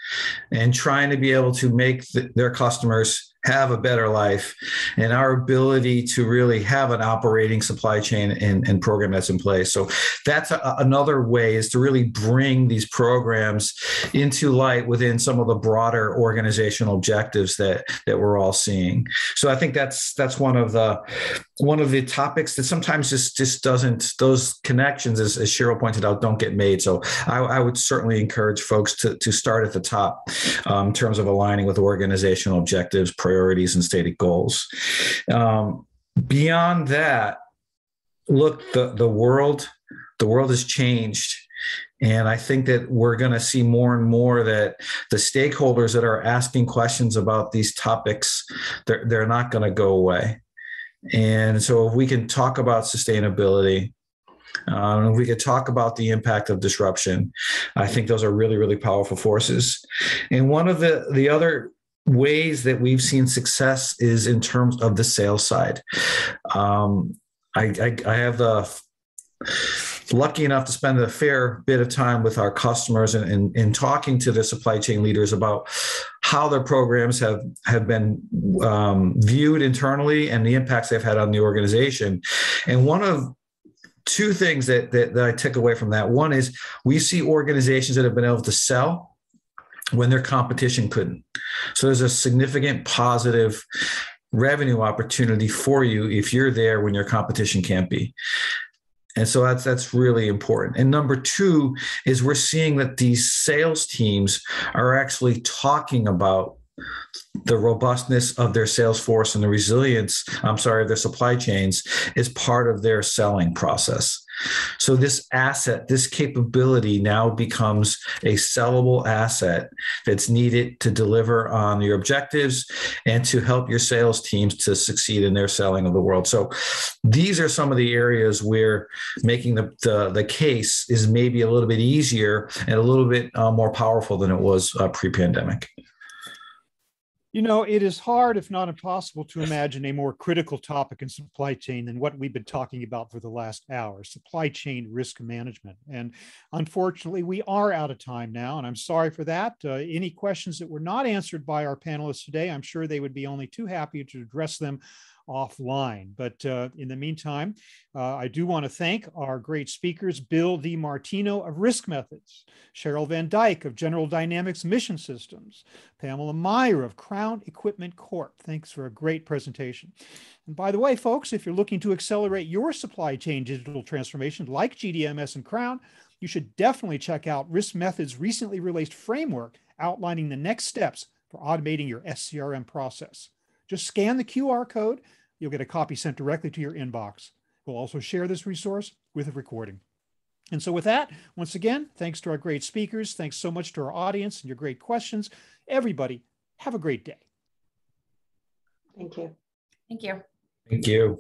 and trying to be able to make their customers have a better life, and our ability to really have an operating supply chain and program that's in place. So that's another way, is to really bring these programs into light within some of the broader organizational objectives that we're all seeing. So I think that's one of the topics that sometimes just doesn't, those connections, as Cheryl pointed out, don't get made. So I would certainly encourage folks to start at the top in terms of aligning with organizational objectives, priorities, and stated goals. Beyond that, look, the world has changed. And I think that we're going to see more and more that the stakeholders that are asking questions about these topics, they're not going to go away. And so if we can talk about sustainability, if we could talk about the impact of disruption, I think those are really, really powerful forces. And one of the other ways that we've seen success is in terms of the sales side. I have the lucky enough to spend a fair bit of time with our customers and talking to the supply chain leaders about how their programs have been viewed internally and the impacts they've had on the organization. And one of two things that I took away from that, one is we see organizations that have been able to sell when their competition couldn't. So there's a significant positive revenue opportunity for you if you're there when your competition can't be. And so that's really important. And number two is we're seeing that these sales teams are actually talking about the robustness of their sales force and the resilience, of their supply chains is part of their selling process. So this asset, this capability now becomes a sellable asset that's needed to deliver on your objectives and to help your sales teams to succeed in their selling of the world. So these are some of the areas where making the case is maybe a little bit easier and a little bit more powerful than it was pre-pandemic. It is hard, if not impossible, to imagine a more critical topic in supply chain than what we've been talking about for the last hour, supply chain risk management. And unfortunately, we are out of time now, and I'm sorry for that. Any questions that were not answered by our panelists today, I'm sure they would be only too happy to address them offline. But in the meantime, I do want to thank our great speakers, Bill DiMartino of Risk Methods, Cheryl Van Dyke of General Dynamics Mission Systems, Pamela Meyer of Crown Equipment Corp. Thanks for a great presentation. And by the way, folks, if you're looking to accelerate your supply chain digital transformation like GDMS and Crown, you should definitely check out Risk Methods' recently released framework outlining the next steps for automating your SCRM process. Just scan the QR code. You'll get a copy sent directly to your inbox. We'll also share this resource with a recording. And so with that, once again, thanks to our great speakers. Thanks so much to our audience and your great questions. Everybody, have a great day. Thank you. Thank you. Thank you.